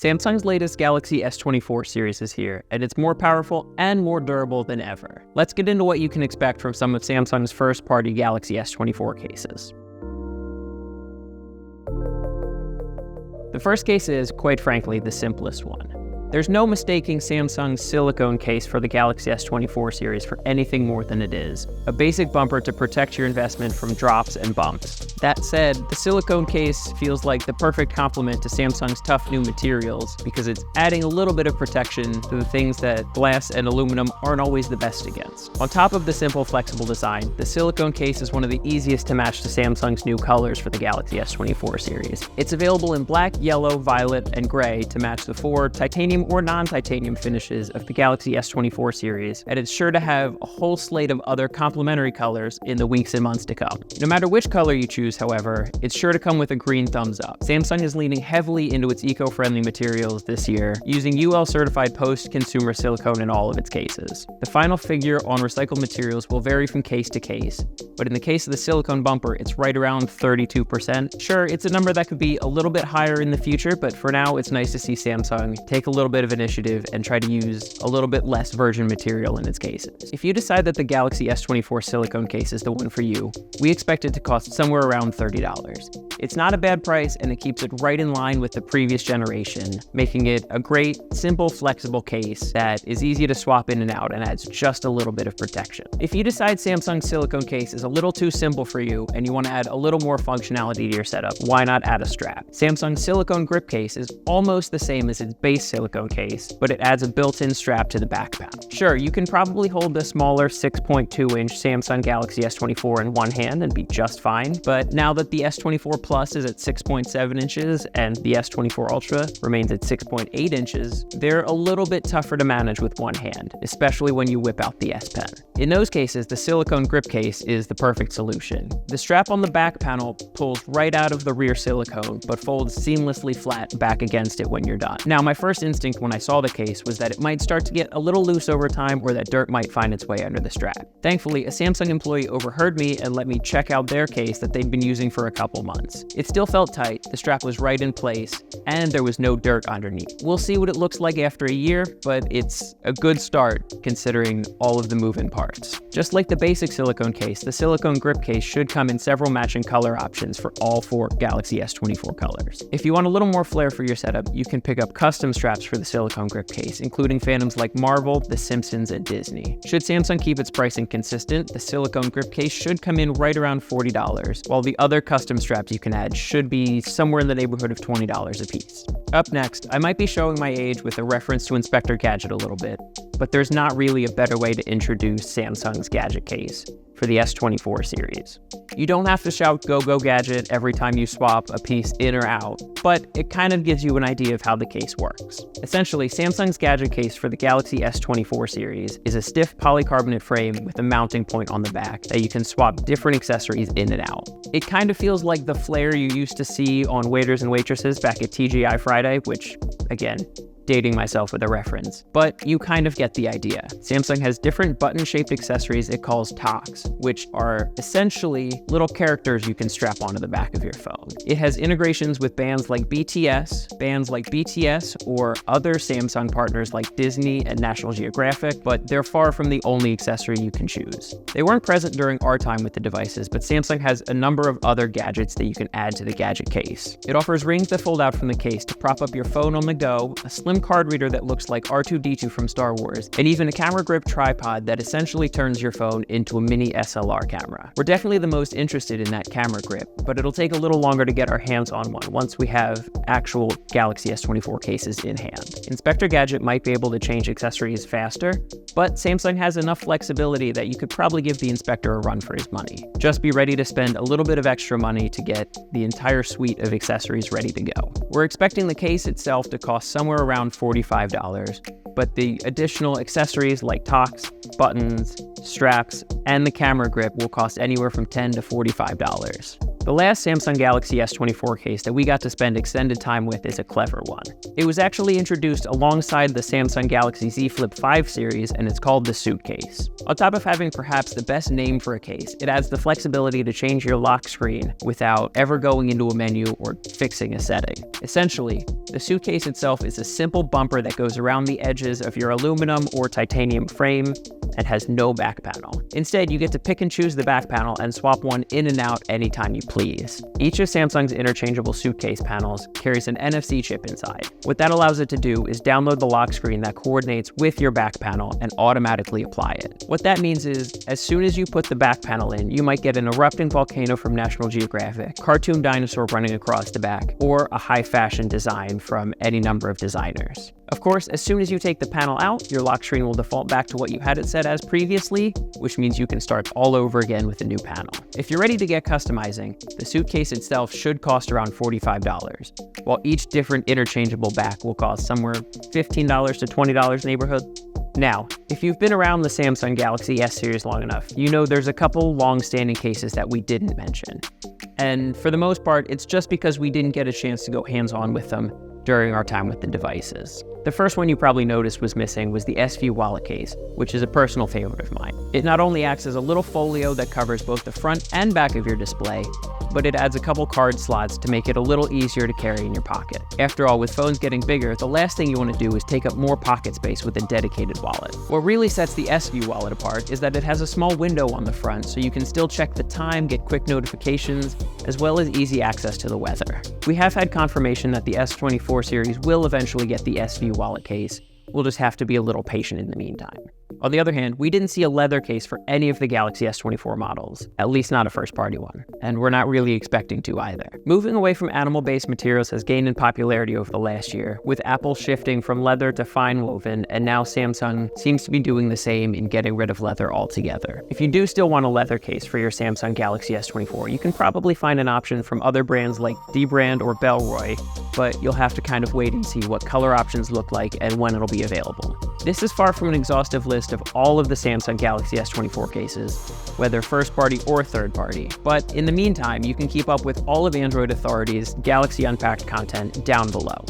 Samsung's latest Galaxy S24 series is here, and it's more powerful and more durable than ever. Let's get into what you can expect from some of Samsung's first-party Galaxy S24 cases. The first case is, quite frankly, the simplest one. There's no mistaking Samsung's Silicone Case for the Galaxy S24 series for anything more than it is, a basic bumper to protect your investment from drops and bumps. That said, the Silicone Case feels like the perfect complement to Samsung's tough new materials because it's adding a little bit of protection to the things that glass and aluminum aren't always the best against. On top of the simple, flexible design, the Silicone Case is one of the easiest to match to Samsung's new colors for the Galaxy S24 series. It's available in black, yellow, violet, and gray to match the four titanium or non-titanium finishes of the Galaxy S24 series, and it's sure to have a whole slate of other complementary colors in the weeks and months to come. No matter which color you choose, however, it's sure to come with a green thumbs up. Samsung is leaning heavily into its eco-friendly materials this year, using UL-certified post-consumer silicone in all of its cases. The final figure on recycled materials will vary from case to case, but in the case of the silicone bumper, it's right around 32%. Sure, it's a number that could be a little bit higher in the future, but for now, it's nice to see Samsung take a little bit of initiative and try to use a little bit less virgin material in its cases. If you decide that the Galaxy S24 silicone case is the one for you, we expect it to cost somewhere around $30. It's not a bad price, and it keeps it right in line with the previous generation, making it a great, simple, flexible case that is easy to swap in and out and adds just a little bit of protection. If you decide Samsung's silicone case is a little too simple for you and you want to add a little more functionality to your setup, why not add a strap? Samsung's silicone grip case is almost the same as its base silicone case, but it adds a built-in strap to the back panel. Sure, you can probably hold the smaller 6.2-inch Samsung Galaxy S24 in one hand and be just fine, but now that the S24 Plus is at 6.7 inches and the S24 Ultra remains at 6.8 inches, they're a little bit tougher to manage with one hand, especially when you whip out the S Pen. In those cases, the silicone grip case is the perfect solution. The strap on the back panel pulls right out of the rear silicone, but folds seamlessly flat back against it when you're done. Now, my first instinct when I saw the case was that it might start to get a little loose over time or that dirt might find its way under the strap. Thankfully, a Samsung employee overheard me and let me check out their case that they'd been using for a couple months. It still felt tight, the strap was right in place, and there was no dirt underneath. We'll see what it looks like after a year, but it's a good start considering all of the moving parts. Just like the basic silicone case, the silicone grip case should come in several matching color options for all four Galaxy S24 colors. If you want a little more flair for your setup, you can pick up custom straps for the silicone grip case, including fandoms like Marvel, The Simpsons, and Disney. Should Samsung keep its pricing consistent, the silicone grip case should come in right around $40, while the other custom straps you can add should be somewhere in the neighborhood of $20 a piece. Up next, I might be showing my age with a reference to Inspector Gadget a little bit, but there's not really a better way to introduce Samsung's Gadget Case for the S24 series. You don't have to shout "Go Go Gadget" every time you swap a piece in or out, but it kind of gives you an idea of how the case works. Essentially, Samsung's Gadget Case for the Galaxy S24 series is a stiff polycarbonate frame with a mounting point on the back that you can swap different accessories in and out. It kind of feels like the flair you used to see on waiters and waitresses back at TGI Friday, which, again, dating myself with a reference, but you kind of get the idea. Samsung has different button-shaped accessories it calls tocks, which are essentially little characters you can strap onto the back of your phone. It has integrations with bands like BTS, or other Samsung partners like Disney and National Geographic, but they're far from the only accessory you can choose. They weren't present during our time with the devices, but Samsung has a number of other gadgets that you can add to the Gadget Case. It offers rings that fold out from the case to prop up your phone on the go, a slim card reader that looks like R2-D2 from Star Wars, and even a camera grip tripod that essentially turns your phone into a mini SLR camera. We're definitely the most interested in that camera grip, but it'll take a little longer to get our hands on one once we have actual Galaxy S24 cases in hand. Inspector Gadget might be able to change accessories faster, but Samsung has enough flexibility that you could probably give the inspector a run for his money. Just be ready to spend a little bit of extra money to get the entire suite of accessories ready to go. We're expecting the case itself to cost somewhere around $45, but the additional accessories like tocks, buttons, straps, and the camera grip will cost anywhere from $10 to $45. The last Samsung Galaxy S24 case that we got to spend extended time with is a clever one. It was actually introduced alongside the Samsung Galaxy Z Flip 5 series, and it's called the Suitcase. On top of having perhaps the best name for a case, it adds the flexibility to change your lock screen without ever going into a menu or fixing a setting. Essentially, the Suitcase itself is a simple bumper that goes around the edges of your aluminum or titanium frame and has no back panel. Instead, you get to pick and choose the back panel and swap one in and out anytime you please. Each of Samsung's interchangeable Suitcase panels carries an NFC chip inside. What that allows it to do is download the lock screen that coordinates with your back panel and automatically apply it. What that means is, as soon as you put the back panel in, you might get an erupting volcano from National Geographic, cartoon dinosaur running across the back, or a high-fashion design from any number of designers. Of course, as soon as you take the panel out, your lock screen will default back to what you had it set as previously, which means you can start all over again with a new panel. If you're ready to get customizing, the Suitcase itself should cost around $45, while each different interchangeable back will cost somewhere $15 to $20 neighborhood. Now, if you've been around the Samsung Galaxy S series long enough, you know there's a couple long-standing cases that we didn't mention. And for the most part, it's just because we didn't get a chance to go hands-on with them during our time with the devices. The first one you probably noticed was missing was the S View wallet case, which is a personal favorite of mine. It not only acts as a little folio that covers both the front and back of your display, but it adds a couple card slots to make it a little easier to carry in your pocket. After all, with phones getting bigger, the last thing you want to do is take up more pocket space with a dedicated wallet. What really sets the S View wallet apart is that it has a small window on the front so you can still check the time, get quick notifications, as well as easy access to the weather. We have had confirmation that the S24 series will eventually get the S View wallet case. We'll just have to be a little patient in the meantime. On the other hand, we didn't see a leather case for any of the Galaxy S24 models, at least not a first-party one, and we're not really expecting to either. Moving away from animal-based materials has gained in popularity over the last year, with Apple shifting from leather to fine woven, and now Samsung seems to be doing the same in getting rid of leather altogether. If you do still want a leather case for your Samsung Galaxy S24, you can probably find an option from other brands like Dbrand or Bellroy, but you'll have to kind of wait and see what color options look like and when it'll be available. This is far from an exhaustive list of all of the Samsung Galaxy S24 cases, whether first-party or third-party. But in the meantime, you can keep up with all of Android Authority's Galaxy Unpacked content down below.